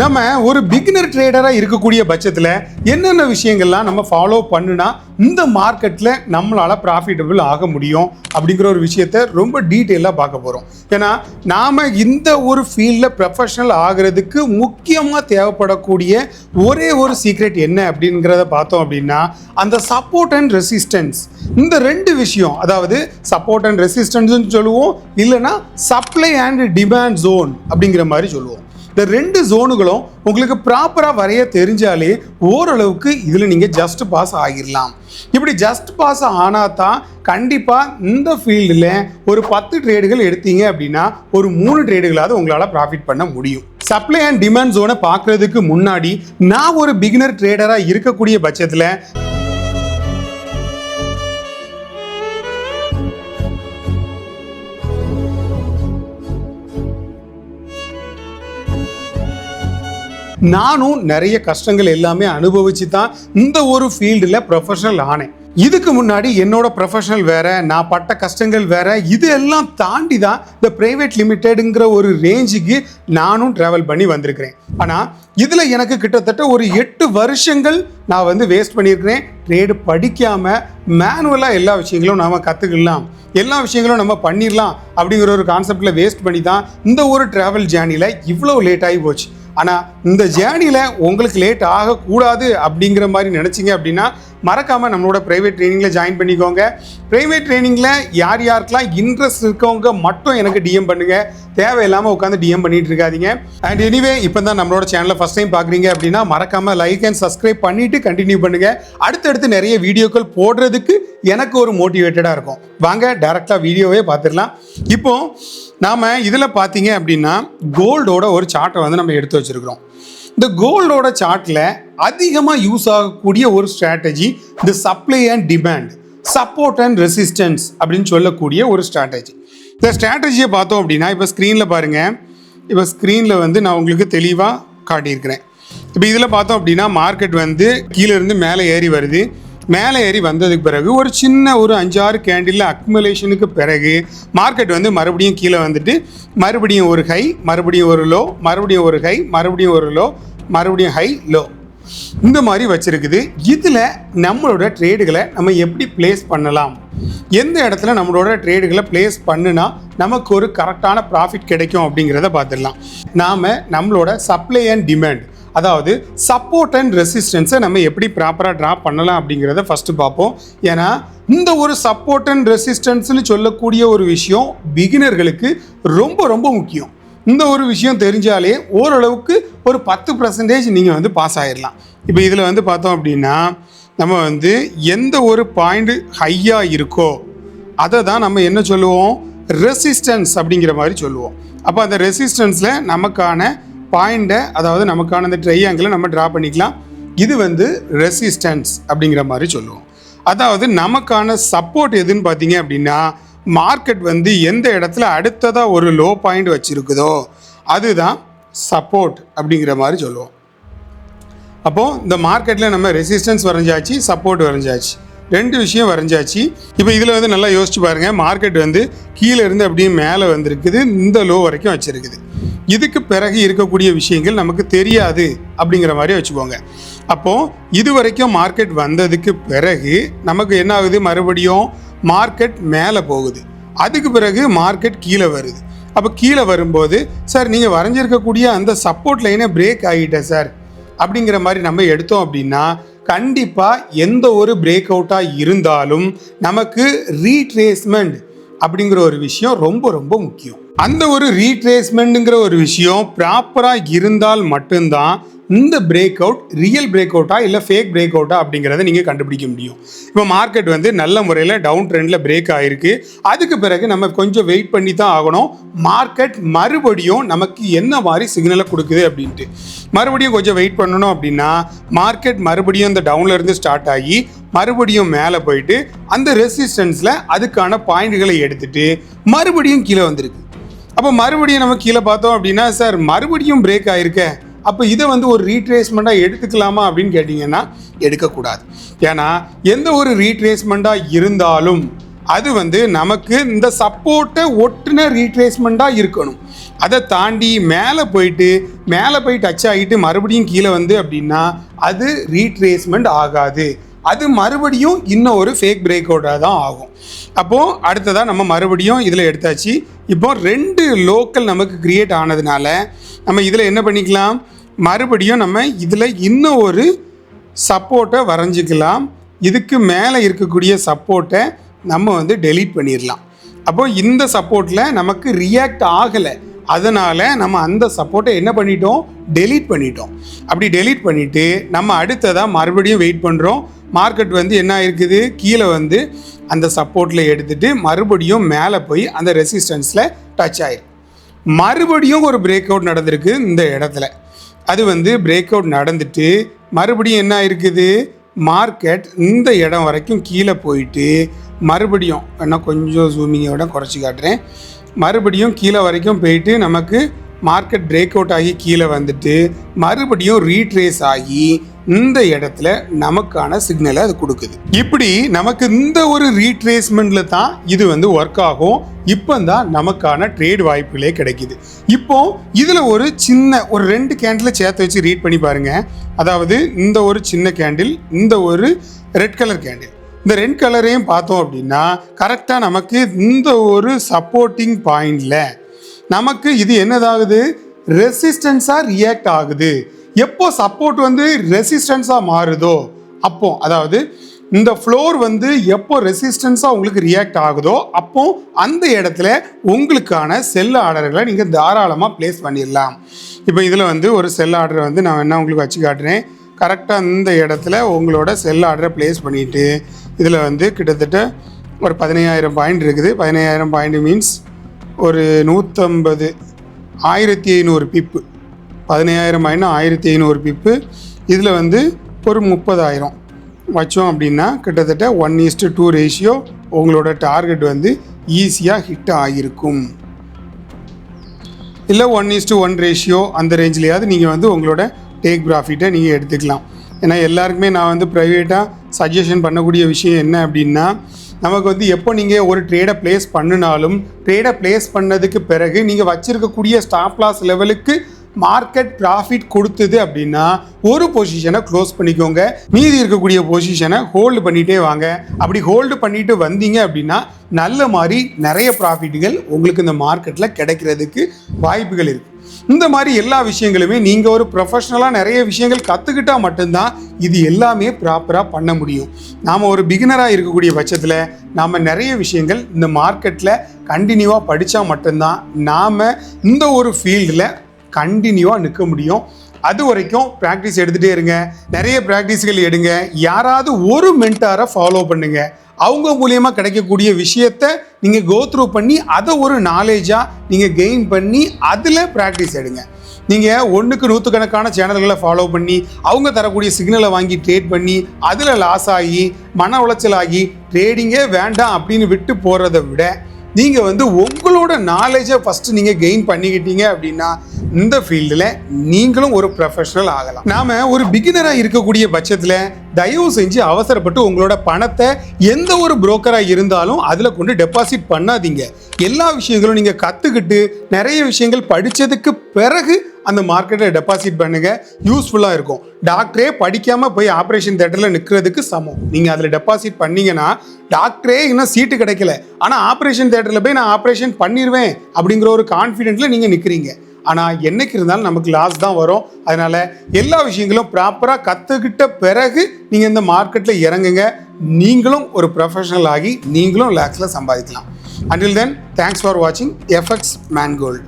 நம்ம ஒரு பிகினர் ட்ரேடராக இருக்கக்கூடிய பட்சத்தில் என்னென்ன விஷயங்கள்லாம் நம்ம ஃபாலோ பண்ணுனா இந்த மார்க்கெட்டில் நம்மளால் ப்ராஃபிட்டபிள் ஆக முடியும் அப்படிங்கிற ஒரு விஷயத்த ரொம்ப டீட்டெயிலாக பார்க்க போகிறோம். ஏன்னா நாம் இந்த ஒரு ஃபீல்டில் ப்ரொஃபஷனல் ஆகிறதுக்கு முக்கியமாக தேவைப்படக்கூடிய ஒரே ஒரு சீக்ரெட் என்ன அப்படிங்கிறத பார்த்தோம் அப்படின்னா அந்த சப்போர்ட் அண்ட் ரெசிஸ்டன்ஸ். இந்த ரெண்டு விஷயம், அதாவது சப்போர்ட் அண்ட் ரெசிஸ்டன்ஸ்னு சொல்லுவோம், இல்லைன்னா சப்ளை அண்ட் டிமாண்ட் ஜோன் அப்படிங்கிற மாதிரி சொல்லுவோம். இந்த ரெண்டு ஜோனுகளும் உங்களுக்கு ப்ராப்பராக வரைய தெரிஞ்சாலே ஓரளவுக்கு இதில் நீங்கள் ஜஸ்ட் பாஸ் ஆகிடலாம். இப்படி ஜஸ்ட் பாஸ் ஆனால் தான் கண்டிப்பாக இந்த ஃபீல்டில் ஒரு 10 ட்ரேடுகள் எடுத்தீங்க அப்படின்னா ஒரு 3 ட்ரேடுகளாவது உங்களால் ப்ராஃபிட் பண்ண முடியும். சப்ளை அண்ட் டிமாண்ட் ஜோனை பார்க்குறதுக்கு முன்னாடி நான் ஒரு பிகினர் ட்ரேடராக இருக்கக்கூடிய பட்சத்தில் நானும் நிறைய கஷ்டங்கள் எல்லாமே அனுபவிச்சு தான் இந்த ஒரு ஃபீல்டில் ப்ரொஃபஷனல் ஆனேன். இதுக்கு முன்னாடி என்னோட ப்ரொஃபஷனல் வேற, நான் பட்ட கஷ்டங்கள் வேற, இது எல்லாம் தாண்டி தான் இந்த பிரைவேட் லிமிடெடுங்கிற ஒரு ரேஞ்சுக்கு நானும் ட்ராவல் பண்ணி வந்திருக்கிறேன். ஆனால் இதில் எனக்கு கிட்டத்தட்ட ஒரு 8 வருஷங்கள் நான் வேஸ்ட் பண்ணியிருக்கிறேன். ட்ரேடு படிக்காமல் மேனுவலாக எல்லா விஷயங்களும் நாம் கற்றுக்கலாம், எல்லா விஷயங்களும் நம்ம பண்ணிடலாம் அப்படிங்கிற ஒரு கான்செப்டில் வேஸ்ட் பண்ணி தான் இந்த ஒரு ட்ராவல் ஜேர்னியில் இவ்வளோ லேட் ஆகி போச்சு. ஆனால் இந்த ஜேர்னியில் உங்களுக்கு லேட் ஆகக்கூடாது அப்படிங்கிற மாதிரி நினச்சிங்க அப்படின்னா மறக்காமல் நம்மளோட ப்ரைவேட் ட்ரைனிங்கில் ஜாயின் பண்ணிக்கோங்க. ப்ரைவேட் ட்ரைனிங்கில் யார் யாருக்கெல்லாம் இன்ட்ரெஸ்ட் இருக்கவங்க மட்டும் எனக்கு டிஎம் பண்ணுங்கள், தேவையில்லாமல் உட்காந்து டிஎம் பண்ணிட்டு இருக்காதீங்க. அண்ட் எனிவே, இப்போ தான் நம்மளோட சேனலை ஃபஸ்ட் டைம் பார்க்குறீங்க அப்படின்னா மறக்காமல் லைக் அண்ட் சப்ஸ்கிரைப் பண்ணிவிட்டு கண்டினியூ பண்ணுங்கள். அடுத்தடுத்து நிறைய வீடியோக்கள் போடுறதுக்கு எனக்கு ஒரு மோட்டிவேட்டடாக இருக்கும். வாங்க டைரெக்டாக வீடியோவே பார்த்துடலாம். இப்போ நாம் இதில் பார்த்தீங்க அப்படின்னா கோல்டோட ஒரு சார்ட்டை நம்ம எடுத்து வச்சுருக்கிறோம். இந்த கோல்டோட சார்ட்டில் அதிகமாக யூஸ் ஆகக்கூடிய ஒரு ஸ்ட்ராட்டஜி இந்த supply and demand, support and resistance அப்படின்னு சொல்லக்கூடிய ஒரு ஸ்ட்ராட்டஜி. இந்த ஸ்ட்ராட்டஜியை பார்த்தோம் அப்படின்னா இப்போ ஸ்க்ரீனில் பாருங்கள். இப்போ ஸ்க்ரீனில் நான் உங்களுக்கு தெளிவாக காட்டியிருக்கிறேன். இப்போ இதில் பார்த்தோம் அப்படின்னா மார்க்கெட் கீழே இருந்து மேலே ஏறி வருது. மேலே ஏறி வந்ததுக்கு பிறகு ஒரு சின்ன ஒரு 5-6 கேண்டில் அக்குமுலேஷனுக்கு பிறகு மார்க்கெட் மறுபடியும் கீழே வந்துட்டு மறுபடியும் ஒரு ஹை, மறுபடியும் ஒரு லோ, மறுபடியும் ஒரு ஹை, மறுபடியும் ஒரு லோ, மறுபடியும் ஹை லோ, இந்த மாதிரி வச்சுருக்குது. இதில் நம்மளோட ட்ரேடுகளை நம்ம எப்படி பிளேஸ் பண்ணலாம், எந்த இடத்துல நம்மளோட ட்ரேடுகளை பிளேஸ் பண்ணுனா நமக்கு ஒரு கரெக்டான ப்ராஃபிட் கிடைக்கும் அப்படிங்கிறத பார்த்துடலாம். நாம் நம்மளோட சப்ளை அண்ட் டிமாண்ட், அதாவது சப்போர்ட் அண்ட் ரெசிஸ்டன்ஸை நம்ம எப்படி ப்ராப்பராக ட்ரா பண்ணலாம் அப்படிங்கிறத ஃபஸ்ட்டு பார்ப்போம். ஏன்னா இந்த ஒரு சப்போர்ட் அண்ட் ரெசிஸ்டன்ஸ்னு சொல்லக்கூடிய ஒரு விஷயம் பிகினர்களுக்கு ரொம்ப ரொம்ப முக்கியம். இந்த ஒரு விஷயம் தெரிஞ்சாலே ஓரளவுக்கு ஒரு 10% நீங்கள் பாஸ் ஆகிடலாம். இப்போ இதில் பார்த்தோம் அப்படின்னா நம்ம எந்த ஒரு பாயிண்ட் ஹையாக இருக்கோ அதை தான் நம்ம என்ன சொல்லுவோம், ரெசிஸ்டன்ஸ் அப்படிங்கிற மாதிரி சொல்லுவோம். அப்போ அந்த ரெசிஸ்டன்ஸில் நமக்கான பாயிண்ட்டை, அதாவது நமக்கான அந்த ட்ரையாங்கிளை நம்ம ட்ரா பண்ணிக்கலாம். இது ரெசிஸ்டன்ஸ் அப்படிங்கிற மாதிரி சொல்லுவோம். அதாவது நமக்கான சப்போர்ட் எதுன்னு பார்த்தீங்க அப்படின்னா மார்க்கெட் எந்த இடத்துல அடுத்ததாக ஒரு லோ பாயிண்ட் வச்சுருக்குதோ அதுதான் சப்போர்ட் அப்படிங்கிற மாதிரி சொல்லுவோம். அப்போது இந்த மார்க்கெட்டில் நம்ம ரெசிஸ்டன்ஸ் வரைஞ்சாச்சு, சப்போர்ட் வரைஞ்சாச்சு, 2 விஷயம் வரைஞ்சாச்சு. இப்போ இதில் நல்லா யோசிச்சு பாருங்கள். மார்க்கெட் கீழே இருந்து அப்படியே மேலே வந்திருக்குது, இந்த லோ வரைக்கும் வச்சுருக்குது. இதுக்கு பிறகு இருக்கக்கூடிய விஷயங்கள் நமக்கு தெரியாது அப்படிங்கிற மாதிரி வச்சுக்கோங்க. அப்போது இது வரைக்கும் மார்க்கெட் வந்ததுக்கு பிறகு நமக்கு என்ன ஆகுது, மறுபடியும் மார்க்கெட் மேலே போகுது, அதுக்கு பிறகு மார்க்கெட் கீழே வருது. அப்போ கீழே வரும்போது சார் நீங்கள் வரைஞ்சிருக்கக்கூடிய அந்த சப்போர்ட் லைனை பிரேக் ஆகிட்டேன் சார் அப்படிங்கிற மாதிரி நம்ம எடுத்தோம் அப்படின்னா கண்டிப்பாக எந்த ஒரு பிரேக் அவுட்டாக இருந்தாலும் நமக்கு ரீட்ரேஸ்மெண்ட் அப்படிங்கிற ஒரு விஷயம் ரொம்ப ரொம்ப முக்கியம். அந்த ஒரு ரீட்ரேஸ்மெண்ட்டுங்கிற ஒரு விஷயம் ப்ராப்பராக இருந்தால் மட்டும்தான் இந்த பிரேக் அவுட் ரியல் பிரேக் அவுட்டா இல்லை ஃபேக் பிரேக் அவுட்டா அப்படிங்கிறத நீங்கள் கண்டுபிடிக்க முடியும். இப்போ மார்க்கெட் நல்ல முறையில் டவுன் ட்ரெண்டில் பிரேக் ஆகிருக்கு. அதுக்கு பிறகு நம்ம கொஞ்சம் வெயிட் பண்ணி தான் ஆகணும். மார்க்கெட் மறுபடியும் நமக்கு என்ன மாதிரி சிக்னலை கொடுக்குது அப்படின்ட்டு மறுபடியும் கொஞ்சம் வெயிட் பண்ணணும். அப்படின்னா மார்க்கெட் மறுபடியும் இந்த டவுனில் இருந்து ஸ்டார்ட் ஆகி மறுபடியும் மேலே போயிட்டு அந்த ரெசிஸ்டன்ஸில் அதுக்கான பாயிண்ட்களை எடுத்துட்டு மறுபடியும் கீழே வந்திருக்கு. அப்போ மறுபடியும் நம்ம கீழே பார்த்தோம் அப்படின்னா சார் மறுபடியும் பிரேக் ஆகிருக்க, அப்போ இதை ஒரு ரீட்ரேஸ்மெண்ட்டாக எடுத்துக்கலாமா அப்படின்னு கேட்டிங்கன்னா எடுக்கக்கூடாது. ஏன்னா எந்த ஒரு ரீட்ரேஸ்மெண்ட்டாக இருந்தாலும் அது வந்து நமக்கு இந்த சப்போர்ட்டை ஒட்டுன ரீட்ரேஸ்மெண்ட்டாக இருக்கணும். அதை தாண்டி மேலே போயிட்டு டச் ஆகிட்டு மறுபடியும் கீழே வந்து அப்படின்னா அது ரீட்ரேஸ்மெண்ட் ஆகாது. அது மறுபடியும் இன்னும் ஒரு ஃபேக் பிரேக் அவுட்டாக தான் ஆகும். அப்போது அடுத்ததாக நம்ம மறுபடியும் இதில் எடுத்தாச்சு. இப்போ 2 லோக்கல் நமக்கு க்ரியேட் ஆனதுனால நம்ம இதில் என்ன பண்ணிக்கலாம், மறுபடியும் நம்ம இதில் இன்னும் ஒரு சப்போர்ட்டை வரைஞ்சிக்கலாம். இதுக்கு மேலே இருக்கக்கூடிய சப்போர்ட்டை நம்ம வந்து டெலீட் பண்ணிடலாம். அப்போது இந்த சப்போர்ட்டில் நமக்கு ரியாக்ட் ஆகலை, அதனால் நம்ம அந்த சப்போர்ட்டை என்ன பண்ணிட்டோம், டெலீட் பண்ணிட்டோம். அப்படி டெலீட் பண்ணிவிட்டு நம்ம அடுத்ததாக மறுபடியும் வெயிட் பண்ணுறோம். மார்க்கெட் வந்து என்ன இருக்குது, கீழே வந்து அந்த சப்போர்ட்டில் எடுத்துகிட்டு மறுபடியும் மேலே போய் அந்த ரெசிஸ்டன்ஸில் டச் ஆயிடும். மறுபடியும் ஒரு பிரேக் அவுட் நடந்திருக்கு இந்த இடத்துல. அது வந்து பிரேக் அவுட் நடந்துட்டு மறுபடியும் என்ன இருக்குது, மார்க்கெட் இந்த இடம் வரைக்கும் கீழே போயிட்டு மறுபடியும் இன்னும் கொஞ்சம் ஜூமிங்கோட குறைச்சி காட்டுறேன். மறுபடியும் கீழே வரைக்கும் போயிட்டு நமக்கு மார்க்கெட் பிரேக் அவுட் ஆகி கீழே வந்துட்டு மறுபடியும் ரீட்ரேஸ் ஆகி இந்த இடத்துல நமக்கான சிக்னலை அது கொடுக்குது. இப்படி நமக்கு இந்த ஒரு ரீட்ரேஸ்மெண்ட்டில் தான் இது வந்து ஒர்க் ஆகும். இப்போ தான் நமக்கான ட்ரேட் வாய்ப்புகளே கிடைக்குது. இப்போ இதில் ஒரு சின்ன ஒரு 2 கேண்டிலை சேர்த்து வச்சு ரீட் பண்ணி பாருங்கள். அதாவது இந்த ஒரு சின்ன கேண்டில், இந்த ஒரு ரெட் கலர் கேண்டில், இந்த 2 கலரையும் பார்த்தோம் அப்படின்னா கரெக்டாக நமக்கு இந்த ஒரு சப்போர்ட்டிங் பாயிண்டில் நமக்கு இது என்னதாகுது, ரெசிஸ்டன்ஸாக ரியாக்ட் ஆகுது. எப்போ சப்போர்ட் வந்து ரெசிஸ்டன்ஸாக மாறுதோ அப்போ, அதாவது இந்த ஃப்ளோர் வந்து எப்போ ரெசிஸ்டன்ஸாக உங்களுக்கு ரியாக்ட் ஆகுதோ அப்போ அந்த இடத்துல உங்களுக்கான செல் ஆர்டர்களை நீங்கள் தாராளமாக ப்ளேஸ் பண்ணிடலாம். இப்போ இதில் வந்து ஒரு செல் ஆர்டரை வந்து நான் என்ன உங்களுக்கு வச்சு காட்டுறேன். கரெக்டாக இந்த இடத்துல உங்களோட செல் ஆர்டரை ப்ளேஸ் பண்ணிவிட்டு இதில் வந்து கிட்டத்தட்ட ஒரு 15,000 பாயிண்ட் இருக்குது. 15,000 பாயிண்ட் மீன்ஸ் ஒரு 150 1500 பிப்பு. 15,000 பாயிண்ட் 1500 பிப்பு. இதில் வந்து ஒரு 30,000 வச்சோம் அப்படின்னா கிட்டத்தட்ட 1:2 ரேஷியோ உங்களோட டார்கெட் வந்து ஈஸியாக ஹிட் ஆகியிருக்கும். இல்லை 1:1 ரேஷியோ அந்த ரேஞ்சிலையாவது நீங்கள் வந்து உங்களோட டேக் ப்ராஃபிட்டை நீங்கள் எடுத்துக்கலாம். ஏன்னா எல்லாருக்குமே நான் வந்து ப்ரைவேட்டாக சஜஷன் பண்ணக்கூடிய விஷயம் என்ன அப்படின்னா, நமக்கு வந்து எப்போ நீங்கள் ஒரு ட்ரேடை ப்ளேஸ் பண்ணினாலும் ட்ரேடை ப்ளேஸ் பண்ணதுக்கு பிறகு நீங்கள் வச்சுருக்கக்கூடிய ஸ்டாப் லாஸ் லெவலுக்கு மார்க்கெட் ப்ராஃபிட் கொடுத்தது அப்படின்னா ஒரு பொசிஷனை க்ளோஸ் பண்ணிக்கோங்க, மீதி இருக்கக்கூடிய பொசிஷனை ஹோல்டு பண்ணிகிட்டே வாங்க. அப்படி ஹோல்டு பண்ணிட்டு வந்தீங்க அப்படின்னா நல்ல மாதிரி நிறைய ப்ராஃபிட்டுகள் உங்களுக்கு இந்த மார்க்கெட்டில் கிடைக்கிறதுக்கு வாய்ப்புகள் இருக்குது. இந்த மாதிரி எல்லா விஷயங்களுமே நீங்கள் ஒரு ப்ரொஃபஷ்னலாக நிறைய விஷயங்கள் கற்றுக்கிட்டால் மட்டும்தான் இது எல்லாமே ப்ராப்பராக பண்ண முடியும். நாம் ஒரு பிகினராக இருக்கக்கூடிய பட்சத்தில் நாம் நிறைய விஷயங்கள் இந்த மார்க்கெட்டில் கண்டினியூவாக படித்தா மட்டும்தான் நாம் இந்த ஒரு ஃபீல்டில் கண்டினியூவாக நிற்க முடியும். அது வரைக்கும் ப்ராக்டிஸ் எடுத்துகிட்டே இருங்க, நிறைய ப்ராக்டிஸ்கள் எடுங்க. யாராவது ஒரு மென்டாரை ஃபாலோ பண்ணுங்கள். அவங்க மூலியமாக கிடைக்கக்கூடிய விஷயத்தை நீங்கள் கோத்ரூ பண்ணி அதை ஒரு நாலேஜாக நீங்கள் கெயின் பண்ணி அதில் ப்ராக்டிஸ் எடுங்க. நீங்கள் 1க்கு 100கணக்கான சேனல்களை ஃபாலோ பண்ணி அவங்க தரக்கூடிய சிக்னலை வாங்கி ட்ரேட் பண்ணி அதில் லாஸ் ஆகி மன உளைச்சல் ஆகி ட்ரேடிங்கே வேண்டாம் அப்படின்னு விட்டு போகிறத விட நீங்கள் வந்து உங்களோட நாலேஜை ஃபஸ்ட்டு நீங்கள் கெயின் பண்ணிக்கிட்டீங்க அப்படின்னா இந்த ஃபீல்டில் நீங்களும் ஒரு ப்ரொஃபஷனல் ஆகலாம். நாம் ஒரு பிகினராக இருக்கக்கூடிய பட்சத்தில் தயவு செஞ்சு அவசரப்பட்டு உங்களோட பணத்தை எந்த ஒரு புரோக்கராக இருந்தாலும் அதில் கொண்டு டெபாசிட் பண்ணாதீங்க. எல்லா விஷயங்களும் நீங்கள் கற்றுக்கிட்டு நிறைய விஷயங்கள் படித்ததுக்கு பிறகு அந்த மார்க்கெட்டை டெபாசிட் பண்ணுங்கள், யூஸ்ஃபுல்லாக இருக்கும். டாக்டரே படிக்காமல் போய் ஆப்ரேஷன் தேட்டரில் நிற்கிறதுக்கு சமம். நீங்கள் அதில் டெபாசிட் பண்ணிங்கன்னா டாக்டரே இன்னும் சீட்டு கிடைக்கல, ஆனால் ஆப்ரேஷன் தேட்டரில் போய் நான் ஆப்ரேஷன் பண்ணிடுவேன் அப்படிங்கிற ஒரு கான்ஃபிடென்ட்டில் நீங்கள் நிற்கிறீங்க. ஆனால் என்னைக்கு இருந்தாலும் நமக்கு லாஸ் தான் வரும். அதனால் எல்லா விஷயங்களும் ப்ராப்பராக கற்றுக்கிட்ட பிறகு நீங்கள் இந்த மார்க்கெட்டில் இறங்குங்க. நீங்களும் ஒரு ப்ரொஃபஷனல் ஆகி நீங்களும் லேக்ஸில் சம்பாதிக்கலாம். Until then, thanks for watching FX Mangold.